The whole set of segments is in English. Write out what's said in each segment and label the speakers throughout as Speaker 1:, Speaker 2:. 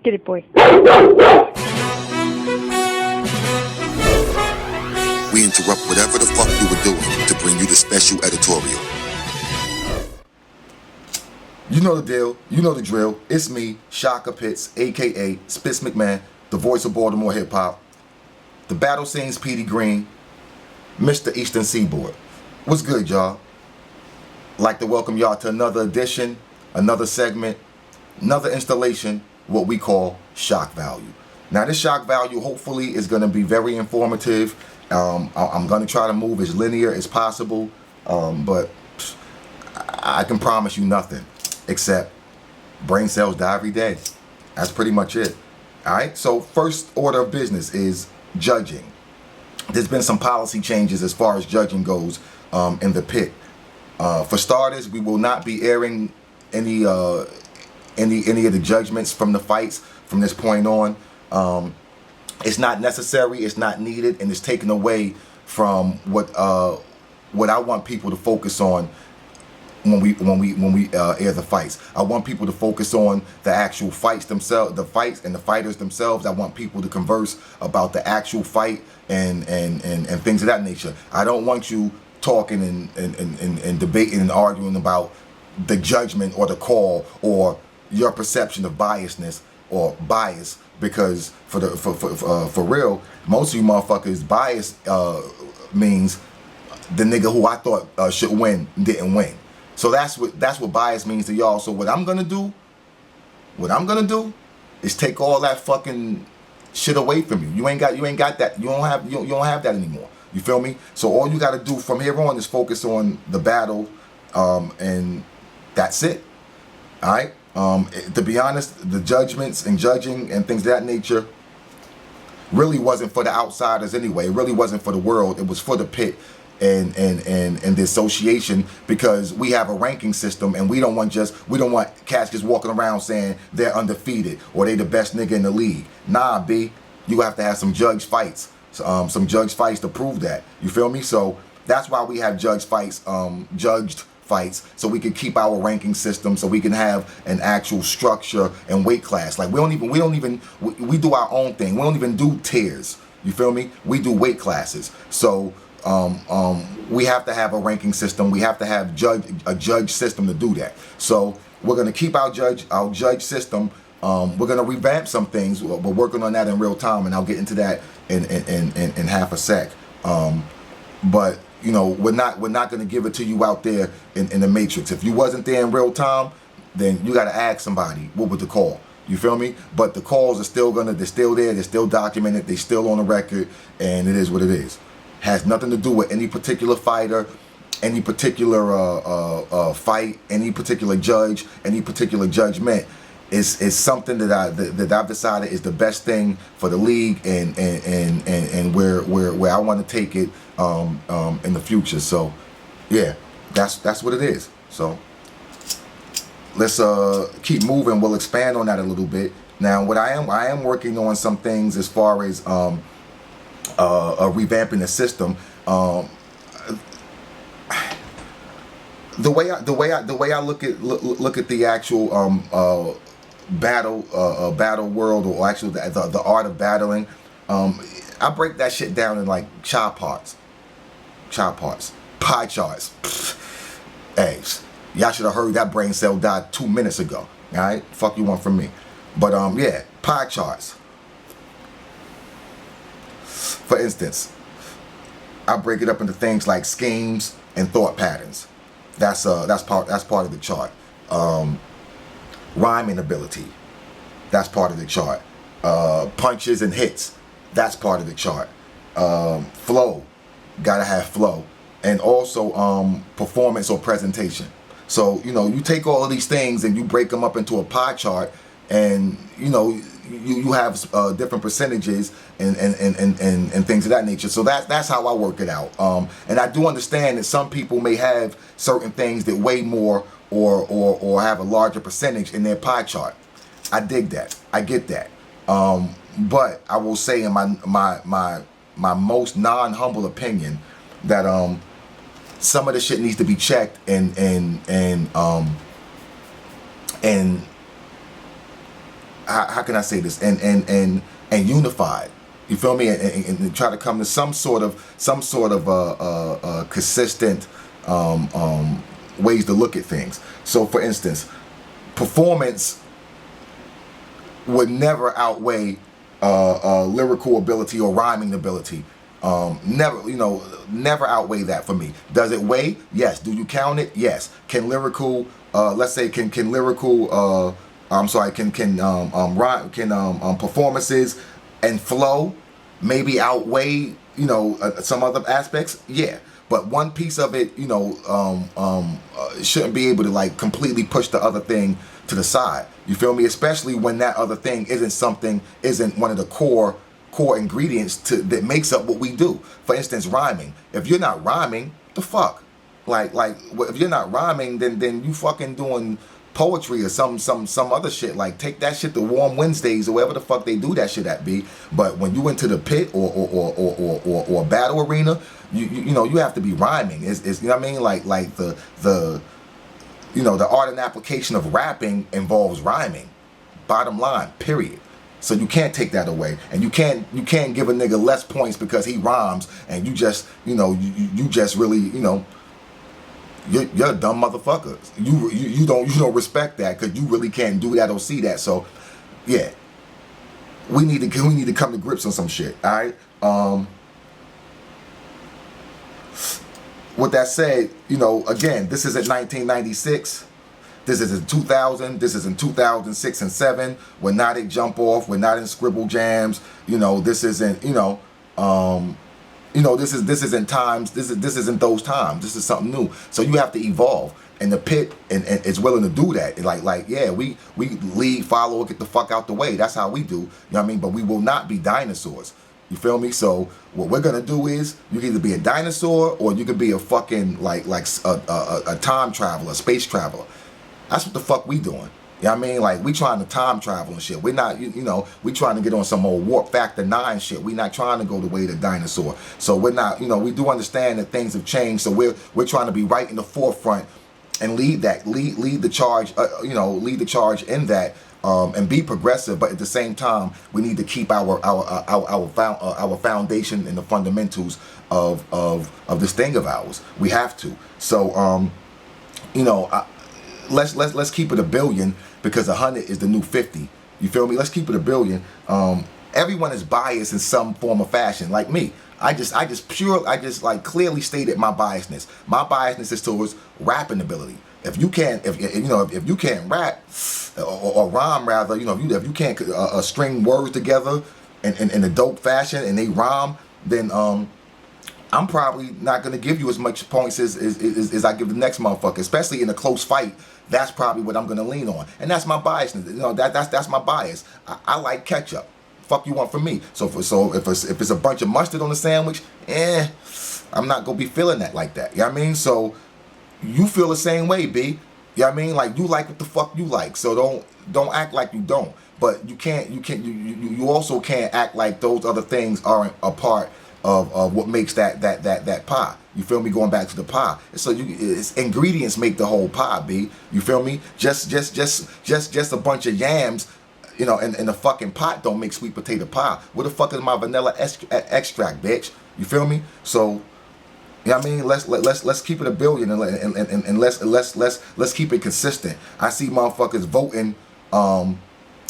Speaker 1: Get it, boy.
Speaker 2: We interrupt whatever the fuck you were doing to bring you the special editorial. You know the deal. You know the drill. It's me, Shaka Pitts, a.k.a. Spitz McMahon, the voice of Baltimore hip-hop, the battle scenes Petey Green, Mr. Eastern Seaboard. What's good, y'all? Like to welcome y'all to another edition, another segment, another installation, what we call Shock Value. Now, this Shock Value hopefully is going to be very informative. I'm going to try to move as linear as possible, but I can promise you nothing except brain cells die every day. That's pretty much it. All right, so first order of business is judging. There's been some policy changes as far as judging goes in the pit. For starters, we will not be airing any of the judgments from the fights from this point on. It's not necessary, it's not needed, and it's taken away from what I want people to focus on when we air the fights. I want people to focus on the actual fights themselves, the fights and the fighters themselves. I want people to converse about the actual fight and things of that nature. I don't want you talking and debating and arguing about the judgment or the call or your perception of biasness or bias, because for real, most of you motherfuckers, bias means the nigga who I thought should win didn't win. So that's what bias means to y'all. So what I'm gonna do is take all that fucking shit away from you. You ain't got that. You don't have that anymore. You feel me? So all you gotta do from here on is focus on the battle, and that's it. All right. To be honest, the judgments and judging and things of that nature really wasn't for the outsiders anyway. It really wasn't for the world. It was for the pit and the association, because we have a ranking system and we don't want cats just walking around saying they're undefeated or they the best nigga in the league. Nah, B, you have to have some judge fights, some judge fights to prove that. You feel me? So that's why we have judged fights, so we can keep our ranking system, so we can have an actual structure and weight class. Like we do our own thing. We don't even do tiers. You feel me? We do weight classes. So we have to have a ranking system. We have to have a judge system to do that. So we're gonna keep our judge system. We're gonna revamp some things. We're working on that in real time, and I'll get into that in half a sec. But you know, we're not gonna give it to you out there in the matrix. If you wasn't there in real time, then you gotta ask somebody what was the call. You feel me? But the calls are they're still there, they're still documented, they're still on the record, and it is what it is. Has nothing to do with any particular fighter, any particular fight, any particular judge, any particular judgment. It's something that I've decided is the best thing for the league and where I want to take it in the future. So yeah, that's what it is. So let's keep moving. We'll expand on that a little bit. Now, what I am working on some things as far as revamping the system. The way I look at the actual battle world, or actually the art of battling, I break that shit down in like pie charts. Hey, y'all should have heard that brain cell died 2 minutes ago. All right, fuck you want from me. But yeah, pie charts. For instance, I break it up into things like schemes and thought patterns. That's part of the chart. Rhyming ability, that's part of the chart. Punches and hits, that's part of the chart. Flow, gotta have flow, and also performance or presentation. So you know, you take all of these things and you break them up into a pie chart, and you know, you have different percentages and things of that nature. So that's how I work it out. And I do understand that some people may have certain things that weigh more or have a larger percentage in their pie chart. I dig that. I get that. But I will say in my most non-humble opinion that some of the shit needs to be checked and how can I say this, and unified. You feel me? And try to come to some sort of consistent ways to look at things. So, for instance, performance would never outweigh lyrical ability or rhyming ability. Never outweigh that for me. Does it weigh? Yes. Do you count it? Yes. Can lyrical, let's say, can lyrical, performances and flow maybe outweigh, some other aspects? Yeah. But one piece of it, shouldn't be able to like completely push the other thing to the side. You feel me? Especially when that other thing isn't one of the core ingredients that makes up what we do. For instance, rhyming. If you're not rhyming, the fuck? Like if you're not rhyming, then you fucking doing poetry or some other shit. Like, take that shit to Warm Wednesdays or wherever the fuck they do that shit at, be. But when you into the pit or battle arena, you have to be rhyming. Is you know what I mean? Like the art and application of rapping involves rhyming. Bottom line, period. So you can't take that away, and you can't give a nigga less points because he rhymes, and you just you just really you're a dumb motherfucker. You don't respect that because you really can't do that or see that. So yeah, we need to come to grips on some shit. All right. With that said, again, this is at 1996. This is in 2000. This is in 2006 and 7. We're not at Jump Off. We're not in Scribble Jams. This isn't. This isn't times. This isn't those times. This is something new. So you have to evolve. And the pit and is willing to do that. Yeah, we lead, follow, get the fuck out the way. That's how we do. You know what I mean? But we will not be dinosaurs. You feel me? So what we're gonna do is you can either be a dinosaur or you could be a fucking like a time traveler, a space traveler. That's what the fuck we doing. You know what I mean? Like, we trying to time travel and shit. We're not, we trying to get on some old Warp Factor 9 shit. We're not trying to go the way of the dinosaur. So we're not, we do understand that things have changed. So we're trying to be right in the forefront and lead the charge, lead the charge in that, and be progressive. But at the same time, we need to keep our foundation and the fundamentals of this thing of ours. We have to. So, let's keep it a billion, because 100 is the new 50. You feel me? Let's keep it a billion. Everyone is biased in some form or fashion. Like me, I just clearly stated my biasness. My biasness is towards rapping ability. If you can't rap or rhyme rather, if you can't string words together in a dope fashion and they rhyme, then I'm probably not gonna give you as much points as I give the next motherfucker, especially in a close fight. That's probably what I'm gonna lean on, and that's my bias. That's my bias. I like ketchup. Fuck you want from me? So if it's a bunch of mustard on the sandwich, I'm not gonna be feeling that like that. You know what I mean? So you feel the same way, B. You know what I mean? Like, you like what the fuck you like. So don't act like you don't. But you also can't act like those other things aren't a part of what makes that pie. You feel me? Going back to the pie. So it's ingredients make the whole pie, B. You feel me? Just a bunch of yams, in the fucking pot don't make sweet potato pie. What the fuck is my vanilla extract, bitch? You feel me? So, you know what I mean? Let's keep it a billion and let's keep it consistent. I see motherfuckers voting.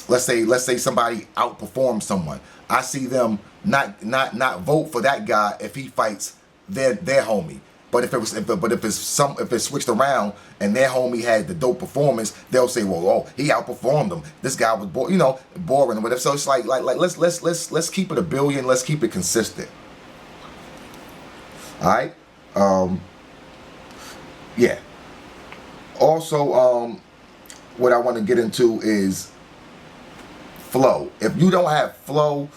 Speaker 2: Let's say somebody outperforms someone. I see them not vote for that guy if he fights their homie. But if it's switched around and their homie had the dope performance, they'll say, well, he outperformed him. This guy was boring or whatever. So it's like let's keep it a billion. Let's keep it consistent. All right. Yeah. Also, what I want to get into is flow. If you don't have flow,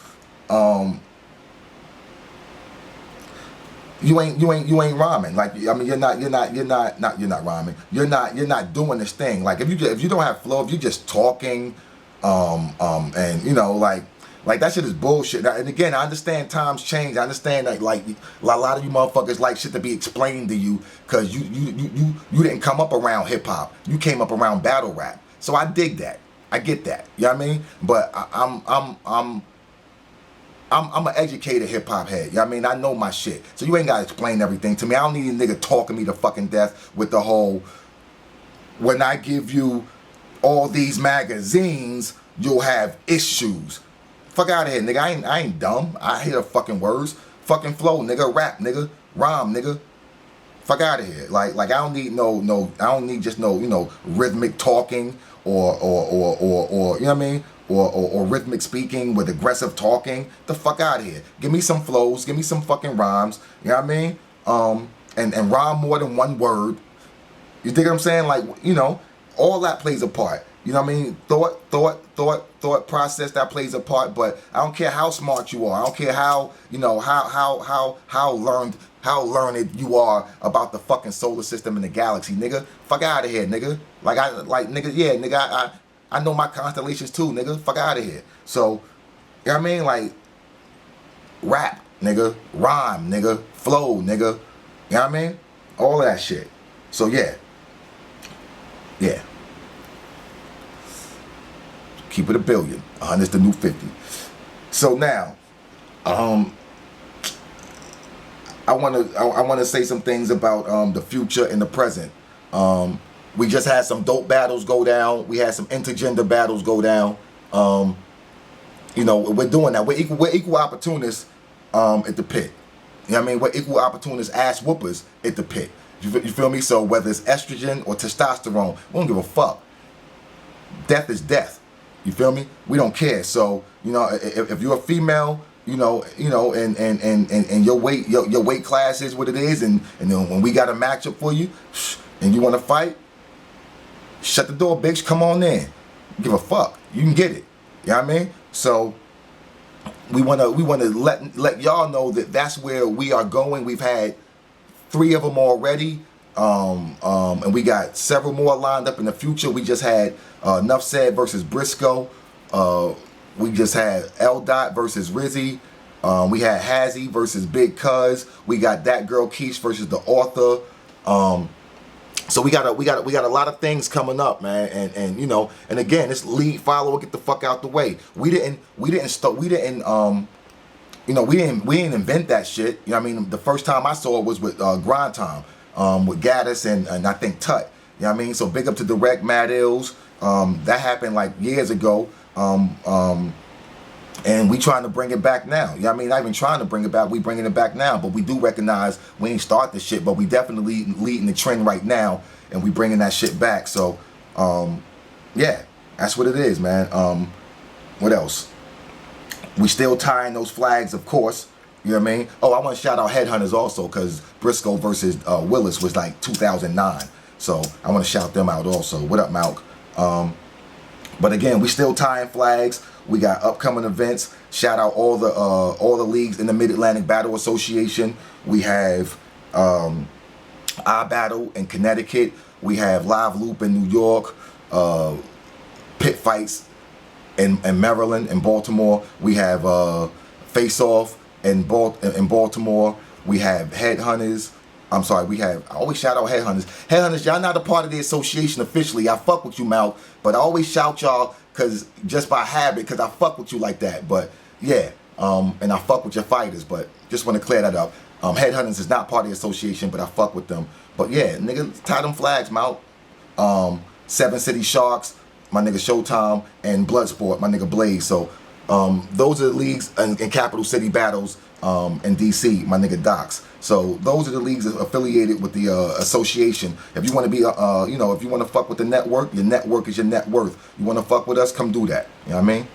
Speaker 2: you ain't rhyming. Like, I mean, you're not rhyming. You're not doing this thing. Like, if you don't have flow, if you're just talking, and like that shit is bullshit. And again, I understand times change. I understand that like a lot of you motherfuckers like shit to be explained to you because you didn't come up around hip hop. You came up around battle rap. So I dig that. I get that. You know what I mean? But I'm an educated hip hop head. You know what I mean? I know my shit. So you ain't gotta explain everything to me. I don't need a nigga talking me to fucking death with the whole, when I give you all these magazines, you'll have issues. Fuck out of here, nigga. I ain't dumb. I hear the fucking words. Fucking flow, nigga. Rap, nigga. Rhyme, nigga. Fuck out of here. Like I don't need I don't need just no, rhythmic talking or you know what I mean? Or rhythmic speaking with aggressive talking. The fuck out of here. Give me some flows, give me some fucking rhymes. You know what I mean? And rhyme more than one word. You dig what I'm saying? Like, all that plays a part. You know what I mean? Thought process, that plays a part. But I don't care how smart you are. I don't care how learned you are about the fucking solar system and the galaxy, nigga. Fuck out of here, nigga. Nigga, I know my constellations too, nigga. Fuck out of here. So, you know what I mean? Like, rap, nigga. Rhyme, nigga. Flow, nigga. You know what I mean? All of that shit. So, yeah. Yeah. Keep it $1 billion. 100's the new 50. So now, I want to say some things about the future and the present. We just had some dope battles go down. We had some intergender battles go down. We're doing that. We're equal opportunists at the pit. You know what I mean? We're equal opportunist ass whoopers at the pit. You feel me? So whether it's estrogen or testosterone, we don't give a fuck. Death is death. You feel me? We don't care. So, if you're a female, and your weight class is what it is, and then when we got a matchup for you, and you want to fight, shut the door, bitch. Come on in. Give a fuck. You can get it. You know what I mean? So we wanna let y'all know that that's where we are going. We've had 3 of them already, and we got several more lined up in the future. We just had Nuff Said versus Briscoe. We just had L. Dot versus Rizzy. We had Hazzy versus Big Cuz. We got That Girl Keish versus the author. So we got a lot of things coming up, man. And again, this lead follower, get the fuck out the way. We didn't invent that shit. You know what I mean? The first time I saw it was with Grind Time, with Gaddis and I think Tut. You know what I mean? So big up to Direct Mad Ills. That happened like years ago. And we trying to bring it back now. You know what I mean? Not even trying to bring it back, we bringing it back now. But we do recognize we ain't start this shit, but we definitely leading the trend right now, and we bringing that shit back. So, yeah, that's what it is, man. What else? We still tying those flags, of course. You know what I mean? Oh, I want to shout out Headhunters also, because Briscoe versus Willis was like 2009. So I want to shout them out also. What up, Malk? But again, we still tying flags. We got upcoming events. Shout out all the leagues in the Mid-Atlantic Battle Association. We have iBattle in Connecticut. We have Live Loop in New York. Pit Fights in Maryland and Baltimore. We have Face Off in Baltimore. We have Headhunters. I'm sorry, I always shout out Headhunters. Headhunters, y'all not a part of the association officially. I fuck with you, Mal, but I always shout y'all because just by habit, because I fuck with you like that. But yeah, and I fuck with your fighters, but just want to clear that up. Headhunters is not part of the association, but I fuck with them. But yeah, nigga, tie them flags, Mal. 7 City Sharks, my nigga Showtime, and Bloodsport, my nigga Blaze. So those are the leagues in Capital City Battles in DC, my nigga Docs. So those are the leagues affiliated with the association. If you want to be, if you want to fuck with the network, your network is your net worth. You want to fuck with us, come do that. You know what I mean?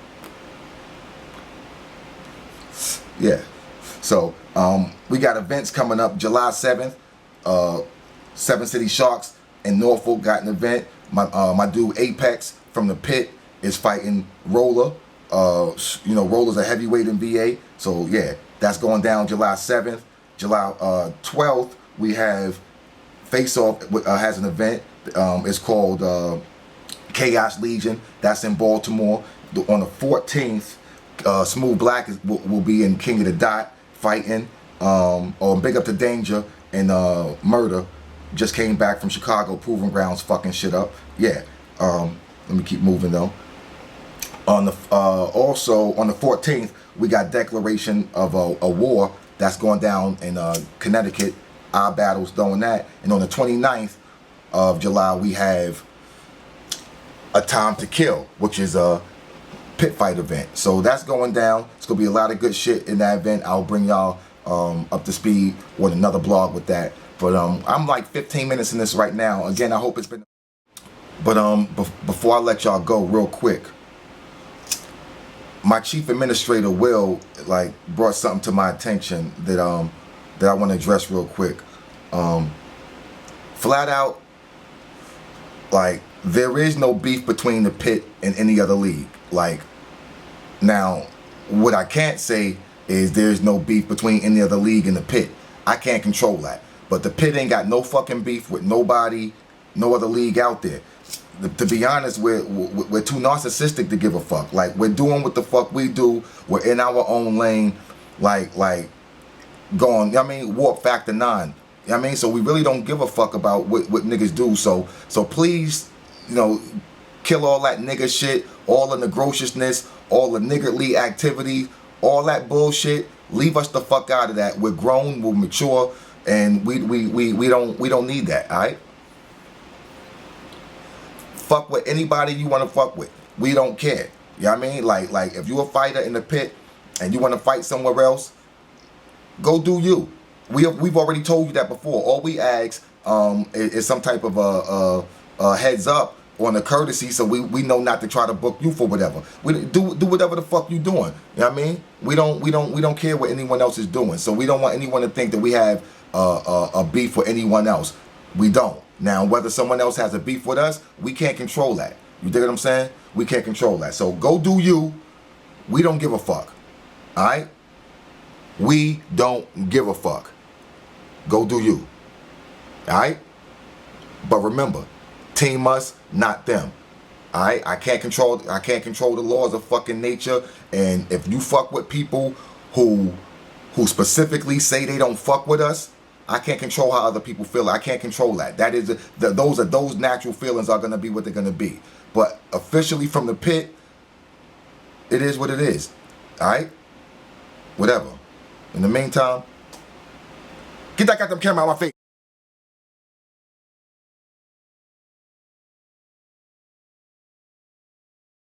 Speaker 2: Yeah. So we got events coming up July 7th. 7 City Sharks in Norfolk got an event. My dude Apex from the Pit is fighting Roller. Roller's a heavyweight in VA. So yeah, that's going down July 7th. July 12th, we have Face Off has an event. It's called Chaos Legion. That's in Baltimore. On the 14th, Smooth Black will be in King of the Dot fighting. Or Big Up to Danger and Murder just came back from Chicago Proving Grounds fucking shit up. Yeah. Let me keep moving though. On the also on the 14th, we got declaration of a war that's going down in Connecticut. Our battles doing that. And on the 29th of July, we have a time to kill, which is a pit fight event. So that's going down. It's gonna be a lot of good shit in that event. I'll bring y'all up to speed with another blog with that. But I'm like 15 minutes in this right now. Again, I hope it's been. But before I let y'all go, real quick, my chief administrator Will brought something to my attention that I want to address real quick. Flat out, there is no beef between the pit and any other league. Now, what I can't say is there's no beef between any other league and the pit. I can't control that. But the pit ain't got no fucking beef with nobody, no other league out there. To be honest, we're too narcissistic to give a fuck. We're doing what the fuck we do. We're in our own lane, going, warp factor 9. So we really don't give a fuck about what niggas do. So please, kill all that nigga shit, all the negrociousness, all the niggardly activity, all that bullshit. Leave us the fuck out of that. We're grown, we're mature, and we don't need that, alright? Fuck with anybody you want to fuck with. We don't care. You know what I mean? If you're a fighter in the pit and you want to fight somewhere else, go do you. We've already told you that before. All we ask is some type of a heads up on a courtesy, so we know not to try to book you for whatever. We do whatever the fuck you doing. You know what I mean? We don't care what anyone else is doing. So we don't want anyone to think that we have a beef with anyone else. We don't. Now, whether someone else has a beef with us, we can't control that. You dig what I'm saying? We can't control that. So go do you. We don't give a fuck. All right? We don't give a fuck. Go do you. All right? But remember, team us, not them. All right? I can't control the laws of fucking nature. And if you fuck with people who specifically say they don't fuck with us, I can't control how other people feel. I can't control that. That is those natural feelings are gonna be what they're gonna be. But officially from the pit, it is what it is. All right? Whatever. In the meantime, get that goddamn camera out of my face.